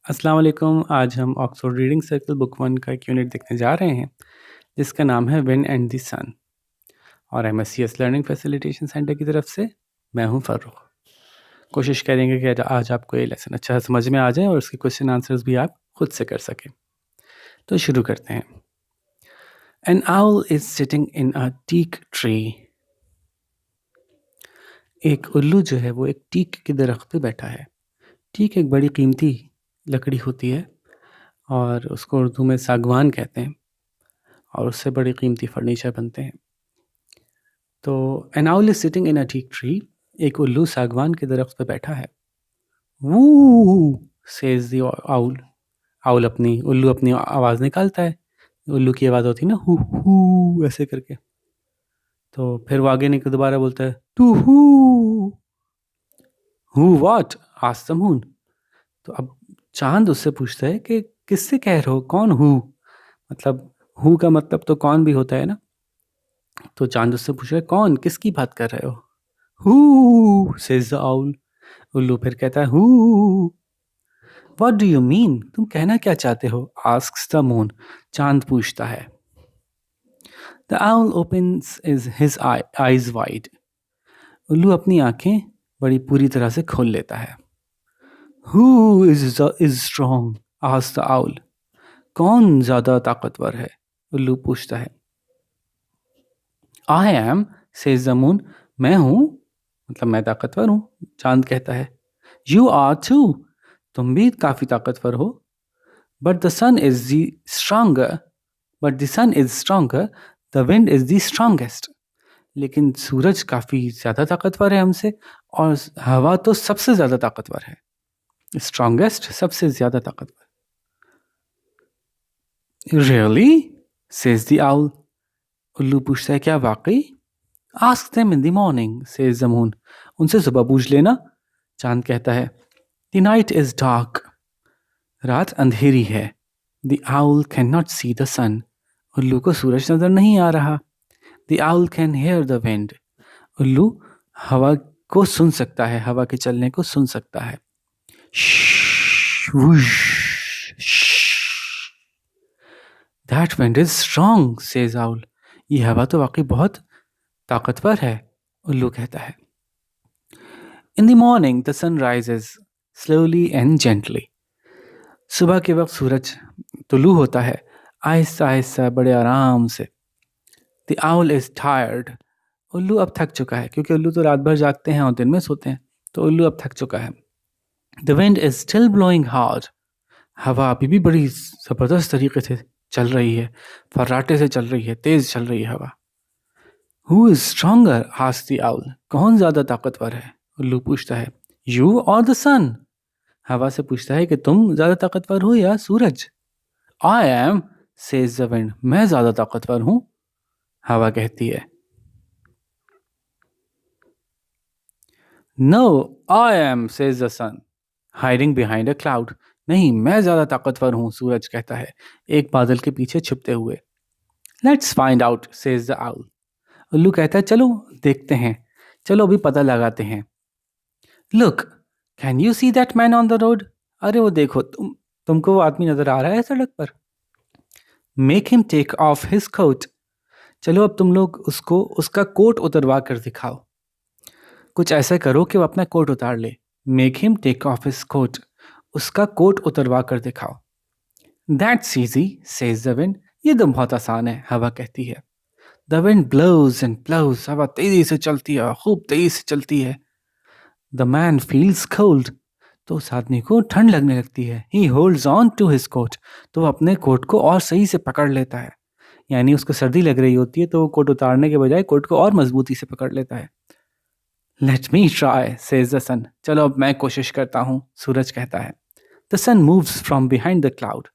अस्सलाम वालेकुम। आज हम Oxford reading circle book one का एक यूनिट देखने जा रहे हैं जिसका नाम है विन एंड द सन और MSCS लर्निंग फैसिलिटेशन सेंटर की तरफ से मैं हूं फ़ारूक। कोशिश करेंगे कि आज आपको ये लेसन अच्छा समझ में आ जाए और उसके क्वेश्चन आंसर्स भी आप खुद से कर सकें। तो शुरू करते हैं। An owl is sitting in a teak tree. एक उल्लू जो है वो एक टीक के दरख्त पे बैठा है। टीक एक बड़ी कीमती लकड़ी होती है और उसको उर्दू में सागवान कहते हैं और उससे बड़ी कीमती फर्नीचर बनते हैं। तो an owl is sitting in a teak tree. एक उल्लू सागवान के दरख्त पे बैठा है। Whoo says the owl. उल्लू अपनी आवाज़ निकालता है। उल्लू की आवाज़ होती है ना, हु ऐसे करके। तो फिर वो आगे निकल दोबारा बोलता है to who what asked the moon. तो अब चांद उससे पूछता है कि किससे कह रहे हो, कौन हु, मतलब हु का मतलब तो कौन भी होता है ना। तो चांद उससे पूछ रहा है कौन, किसकी बात कर रहे हो। Who says the owl. उल्लू फिर कहता है who. What do you mean, तुम कहना क्या चाहते हो, आस्क्स द मून। चांद पूछता है। The owl opens his eyes wide. उल्लू अपनी आंखें बड़ी पूरी तरह से खोल लेता है। Who is strong asked the owl. कौन ज्यादा ताकतवर है, उल्लू पूछता है। आई एम सेज द मून। मैं हूं, मतलब मैं ताकतवर हूं, चांद कहता है। यू आर टू, तुम भी काफी ताकतवर हो। But the sun is the stronger but the sun is stronger the wind is the strongest. लेकिन सूरज काफी ज्यादा ताकतवर है हमसे और हवा तो सबसे ज्यादा ताकतवर है। स्ट्रॉन्गेस्ट, सबसे ज्यादा ताकतवर। Really says the owl. उल्लू पूछता है क्या वाकई। Ask them in the morning says the moon. उनसे सुबह पूछ लेना, चांद कहता है। The night is dark. रात अंधेरी है। The owl can not see the sun. उल्लू को सूरज नजर नहीं आ रहा। The owl can hear the wind. उल्लू हवा को सुन सकता है, हवा के चलने को सुन सकता है। That wind is strong says owl. ये हवा तो वाकई बहुत ताकतवर है, उल्लू कहता है। In the morning the sun rises slowly and gently. सुबह के वक्त सूरज तुलू होता है, आहिस्ता आहिस्ता, बड़े आराम से। The owl is tired. उल्लू अब थक चुका है, क्योंकि उल्लू तो रात भर जागते हैं और दिन में सोते हैं, तो उल्लू अब थक चुका है। The wind is still blowing hard. हवा अभी भी बड़ी जबरदस्त तरीके से चल रही है, फर्राटे से चल रही है, तेज चल रही है हवा। Who is stronger asked the owl. कौन ज्यादा ताकतवर है, उल्लू पूछता है। यू और द सन। हवा से पूछता है कि तुम ज्यादा ताकतवर हो या सूरज। I am says the wind. मैं ज्यादा ताकतवर हूं, हवा कहती है। No I am says the sun hiding behind a cloud. नहीं, मैं ज्यादा ताकतवर हूं, सूरज कहता है, एक बादल के पीछे छिपते हुए। Let's find out says the owl. उल्लू कहता है चलो देखते हैं, चलो अभी पता लगाते हैं। Look can you see that man on the road. अरे वो देखो, तुमको वो आदमी नजर आ रहा है सड़क पर। Make him take off his coat. चलो अब तुम लोग उसको उसका कोट उतरवा कर दिखाओ। कुछ ऐसा करो कि वो अपना कोट उतार ले। Make him take off his coat. उसका कोट उतरवा कर दिखाओ। That's easy says the wind. ये तो बहुत आसान है, हवा कहती है। The wind blows and blows. हवा तेजी से चलती है, खूब तेजी से चलती है। The man feels cold. तो उस आदमी को ठंड लगने लगती है। He holds on to his coat. तो वो अपने कोट को और सही से पकड़ लेता है, यानी उसको सर्दी लग रही होती है तो वो कोट उतारने के बजाय कोट को और मजबूती से पकड़ लेता है। Let me try says the sun. चलो अब मैं कोशिश करता हूँ, सूरज कहता है। The sun moves from behind the cloud.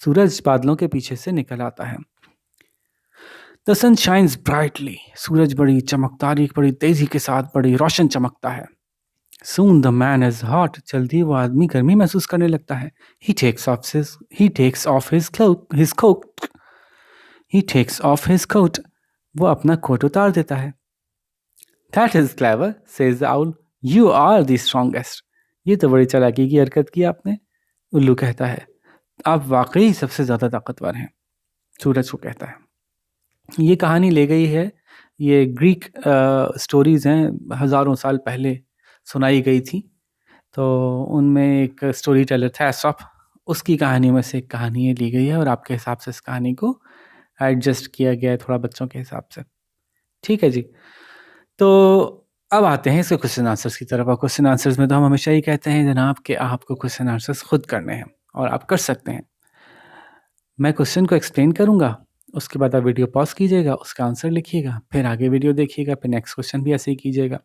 सूरज बादलों के पीछे से निकल आता है। The sun shines brightly. सूरज बड़ी चमकदारी, बड़ी तेजी के साथ, बड़ी रोशन चमकता है। Soon the man is hot. जल्दी वो आदमी गर्मी महसूस करने लगता है। He takes off his coat. He takes off his coat. वो अपना कोट उतार देता है। That is clever, says the owl. You are the strongest. ये तो बड़ी चालाकी की हरकत की आपने। उल्लू कहता है, आप वाकई सबसे ज़्यादा ताकतवर हैं। सूरज को कहता है, ये कहानी ले गई है, ये ग्रीक स्टोरीज़ हैं, हज़ारों साल पहले सुनाई गई थी। तो उनमें एक स्टोरी टेलर था एसॉप, उसकी कहानी में से एक कहानी ये ली गई है और आपके हिसाब से इस कहानी को एडजस्ट किया गया है थोड़ा बच्चों के हिसाब से। ठीक है जी। तो अब आते हैं इसके क्वेश्चन आंसर्स की तरफ। और क्वेश्चन आंसर्स में तो हम हमेशा ही कहते हैं जनाब कि आपको क्वेश्चन आंसर्स खुद करने हैं और आप कर सकते हैं। मैं क्वेश्चन को एक्सप्लेन करूँगा, उसके बाद आप वीडियो पॉज़ कीजिएगा, उसका आंसर लिखिएगा, फिर आगे वीडियो देखिएगा, फिर नेक्स्ट क्वेश्चन भी ऐसे ही कीजिएगा।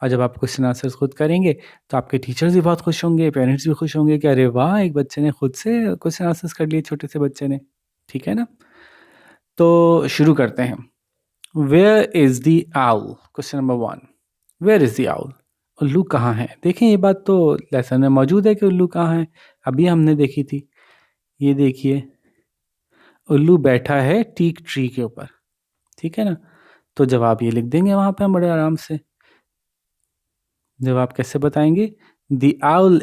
और जब आप क्वेश्चन आंसर्स खुद करेंगे तो आपके टीचर्स भी बहुत खुश होंगे, पेरेंट्स भी खुश होंगे कि अरे वाह! एक बच्चे ने खुद से क्वेश्चन आंसर्स कर लिए, छोटे से बच्चे ने। ठीक है ना? तो शुरू करते हैं। Where is the owl? Question number 1, where is the owl? उल्लू कहाँ है? देखें, ये बात तो लेसन में मौजूद है कि उल्लू कहाँ है, अभी हमने देखी थी। ये देखिए, उल्लू बैठा है टीक ट्री के ऊपर, ठीक है ना? तो जवाब ये लिख देंगे वहाँ पे हम बड़े आराम से। जवाब कैसे बताएंगे? द आउल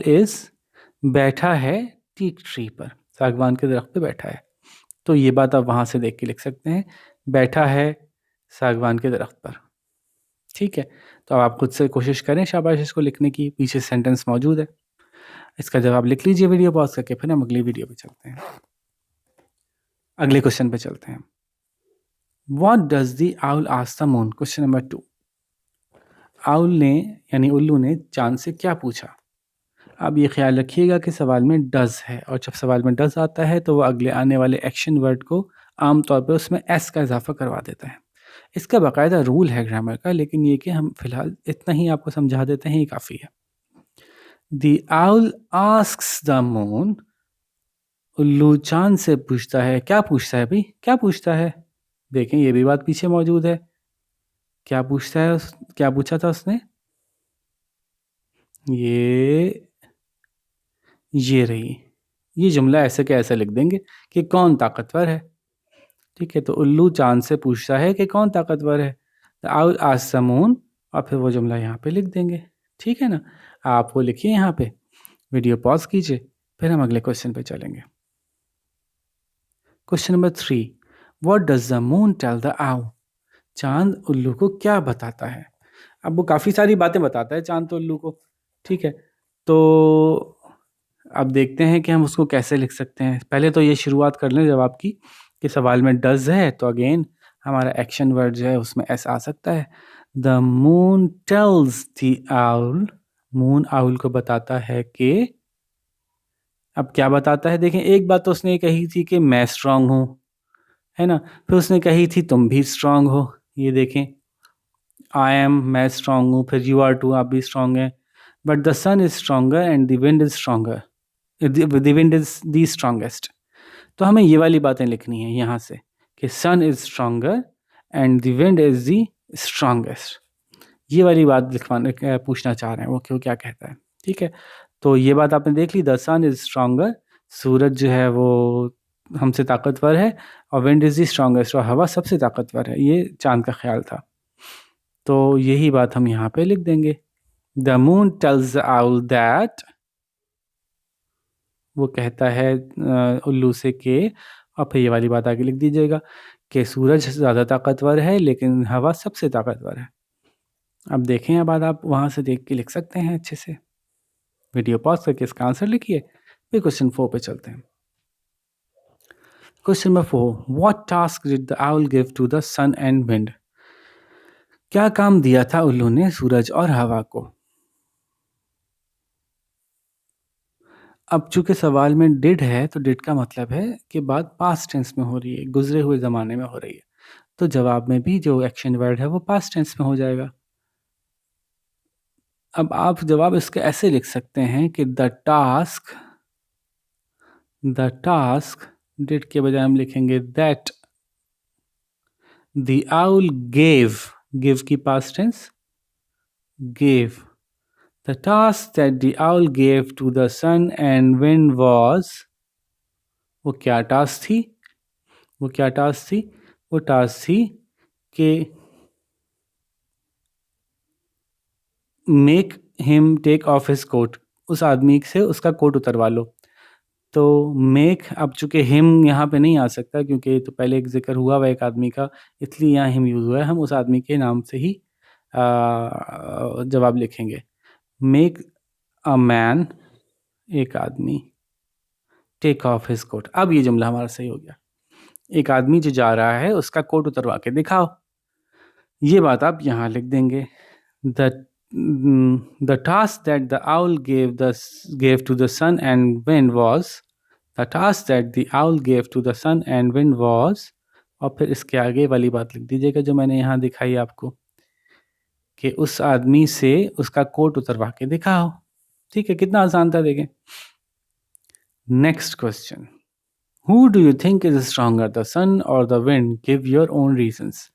इज बैठा है टीक ट्री पर, सागवान के दरख्त पे बैठा है। तो ये बात आप वहाँ से देख के लिख सकते हैं, बैठा है सागवान के दरख्त पर। ठीक है, तो अब आप खुद से कोशिश करें शाबाश इसको लिखने की, पीछे सेंटेंस मौजूद है। इसका जवाब लिख लीजिए वीडियो पॉज करके, फिर हम अगली वीडियो पे चलते हैं, अगले क्वेश्चन पे चलते हैं। What does the owl ask the moon? Question number 2। Owl ने यानी उल्लू ने चांद से क्या पूछा? अब ये ख्याल रखिएगा कि सवाल में डज है, और जब सवाल में डज आता है तो वो अगले आने वाले एक्शन वर्ड को आमतौर पर उसमें एस का इजाफा करवा देता है। इसका बाकायदा रूल है ग्रामर का, लेकिन ये कि हम फिलहाल इतना ही आपको समझा देते हैं, ये काफ़ी है। The owl asks the moon, उल्लू चांद से पूछता है। क्या पूछता है भाई? क्या पूछता है? देखें, ये भी बात पीछे मौजूद है। क्या पूछता है? क्या पूछा था उसने? ये रही, ये जुमला ऐसे के ऐसे लिख देंगे कि कौन ताकतवर है। ठीक है, तो उल्लू चांद से पूछता है कि कौन ताकतवर है, आउल आस्क्स द मून, और फिर वो जुमला यहाँ पे लिख देंगे। ठीक है ना? आप वो लिखिए यहाँ पे, वीडियो पॉज कीजिए, फिर हम अगले क्वेश्चन पे चलेंगे। Question number 3, what does the moon tell the owl? चांद उल्लू को क्या बताता है? अब वो काफ़ी सारी बातें बताता है चांद तो उल्लू को। ठीक है, तो अब देखते हैं कि हम उसको कैसे लिख सकते हैं। पहले तो ये शुरुआत कर लें जवाब की कि सवाल में डज है, तो अगेन हमारा एक्शन वर्ड जो है उसमें एस आ सकता है। The moon tells the owl, moon owl को बताता है कि, अब क्या बताता है? देखें, एक बात तो उसने कही थी कि मैं स्ट्रांग हूँ, है ना? फिर उसने कही थी तुम भी स्ट्रांग हो। ये देखें, आई एम, मैं स्ट्रांग हूँ, फिर यू आर टू, आप भी स्ट्रांग हैं। But the sun is stronger and the wind is stronger, the wind is the strongest. तो हमें ये वाली बातें लिखनी है यहाँ से कि sun is stronger and the wind is the strongest. ये वाली बात लिखवाने पूछना चाह रहे हैं वो, क्यों क्या कहता है। ठीक है, तो ये बात आपने देख ली, द सन इज स्ट्रांगर, सूरज जो है वो हमसे ताकतवर है, और विंड इज द स्ट्रांगेस्ट, और हवा सबसे ताकतवर है। ये चांद का ख्याल था, तो यही बात हम यहाँ पे लिख देंगे। The moon tells the owl that, वो कहता है उल्लू से के, और फिर ये वाली बात आगे लिख दीजिएगा कि सूरज ज़्यादा ताकतवर है लेकिन हवा सबसे ताकतवर है। अब देखें, अब बाद आप वहाँ से देख के लिख सकते हैं अच्छे से। वीडियो पॉज करके इसका आंसर लिखिए, फिर क्वेश्चन 4 पे चलते हैं। Question number 4, what task did the owl give to the sun and wind? क्या काम दिया था उल्लू ने सूरज और हवा को? अब चूंकि सवाल में डिड है, तो डिड का मतलब है कि बात पास्ट टेंस में हो रही है, गुजरे हुए ज़माने में हो रही है, तो जवाब में भी जो एक्शन वर्ड है वो पास्ट टेंस में हो जाएगा। अब आप जवाब इसके ऐसे लिख सकते हैं कि द टास्क डिड के बजाय हम लिखेंगे दैट द आउल गिव की past tense, gave, the task that the owl gave to the sun and wind was, वो क्या टास्क थी? वो टास्क थी कि make him take off his coat, उस आदमी से उसका कोट उतरवा लो। तो मेक, अब चूंकि हिम यहाँ पे नहीं आ सकता क्योंकि तो पहले एक जिक्र हुआ हुआ एक आदमी का, इसलिए यहाँ हिम यूज़ हुआ है। हम उस आदमी के नाम से ही जवाब लिखेंगे। मेक अ मैन, एक आदमी, टेक ऑफ हिज कोट। अब ये जुमला हमारा सही हो गया। एक आदमी जो जा रहा है उसका कोट उतरवा के दिखाओ। ये बात आप यहाँ लिख देंगे। The the task that the owl gave to the sun and wind was, the task that the owl gave to the sun and wind was, और फिर इसके आगे वाली बात लिख दीजिएगा जो मैंने यहाँ दिखाई आपको, कि उस आदमी से उसका कोट उतरवा के दिखाओ। ठीक है, कितना आसान था देखें। Next question, who do you think is stronger, the sun और the wind? Give your own reasons.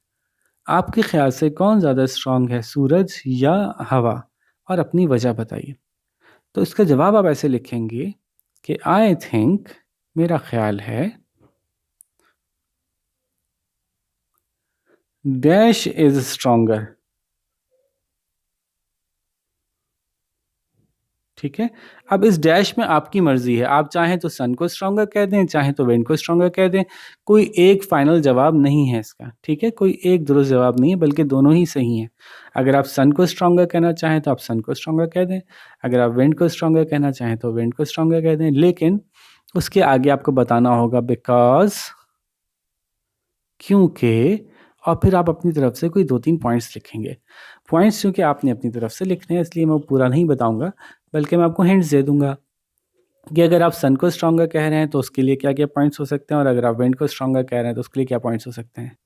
आपके ख्याल से कौन ज़्यादा स्ट्रांग है, सूरज या हवा? और अपनी वजह बताइए। तो इसका जवाब आप ऐसे लिखेंगे कि आई थिंक, मेरा ख्याल है, डैश इज स्ट्रॉन्गर। ठीक है, अब इस डैश में आपकी मर्जी है, आप चाहें तो सन को स्ट्रॉन्गर कह दें, चाहें तो विंड को स्ट्रॉन्गर कह दें। कोई एक फाइनल जवाब नहीं है इसका। ठीक है, कोई एक दुरुस्त जवाब नहीं है, बल्कि दोनों ही सही हैं। अगर आप सन को स्ट्रॉन्गर कहना चाहें तो आप सन को स्ट्रॉन्गर कह दें, अगर आप विंड को स्ट्रॉन्गर कहना चाहें तो विंड को स्ट्रॉन्गर कह दें, लेकिन उसके आगे आपको बताना होगा बिकॉज, क्योंकि, और फिर आप अपनी तरफ से कोई 2-3 पॉइंट्स लिखेंगे। पॉइंट्स चूँकि आपने अपनी तरफ से लिखने हैं इसलिए मैं पूरा नहीं बताऊंगा, बल्कि मैं आपको हिंट्स दे दूंगा कि अगर आप सन को स्ट्रॉन्गर कह रहे हैं तो उसके लिए क्या क्या पॉइंट्स हो सकते हैं, और अगर आप विंड को स्ट्रॉन्गर कह रहे हैं तो उसके लिए क्या पॉइंट्स हो सकते हैं।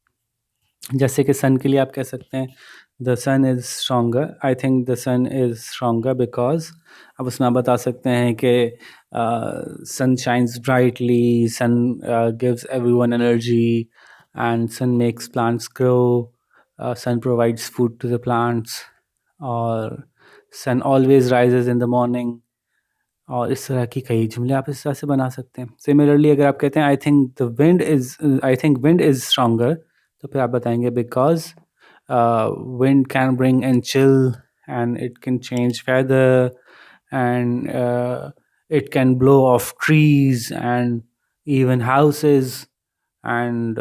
जैसे कि सन के लिए आप कह सकते हैं the sun is stronger, I think the sun is stronger because. अब उसमें आप बता सकते हैं कि sun shines brightly, sun gives everyone energy, and sun makes plants grow, sun provides food to the plants, और sun always rises in the morning, और इस तरह की कई जुमले आप इस तरह से बना सकते हैं। सिमिलरली अगर आप कहते हैं I think wind is stronger, तो फिर आप बताएंगे because wind can bring and chill and it can change weather and it can blow off trees and even houses, and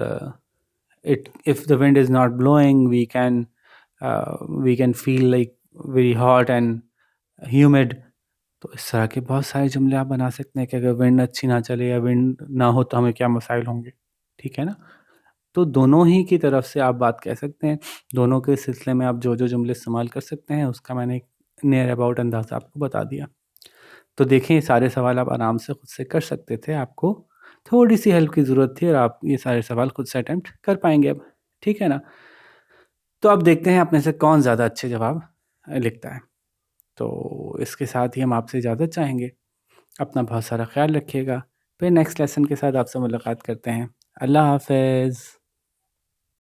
if the wind is not blowing we can feel like very hot and humid। तो इस तरह के बहुत सारे जुमले आप बना सकते हैं कि अगर विंड अच्छी ना चले या विंड ना हो तो हमें क्या मसाइल होंगे। ठीक है ना, तो दोनों ही की तरफ से आप बात कह सकते हैं। दोनों के सिलसिले में आप जो जो जुमले इस्तेमाल कर सकते हैं उसका मैंने एक नियर अबाउट अंदाज़ा आपको बता दिया। तो देखें, ये सारे सवाल आप आराम से खुद से कर सकते थे, आपको थोड़ी सी हेल्प की ज़रूरत थी और आप ये सारे सवाल खुद से अटेम्प्ट कर पाएंगे अब। ठीक है ना, तो अब देखते हैं आप में से कौन ज़्यादा अच्छे जवाब लिखता है। तो इसके साथ ही हम आपसे इजाज़त चाहेंगे। अपना बहुत सारा ख्याल रखिएगा। फिर नेक्स्ट लेसन के साथ आपसे मुलाकात करते हैं। अल्लाह हाफ़िज़।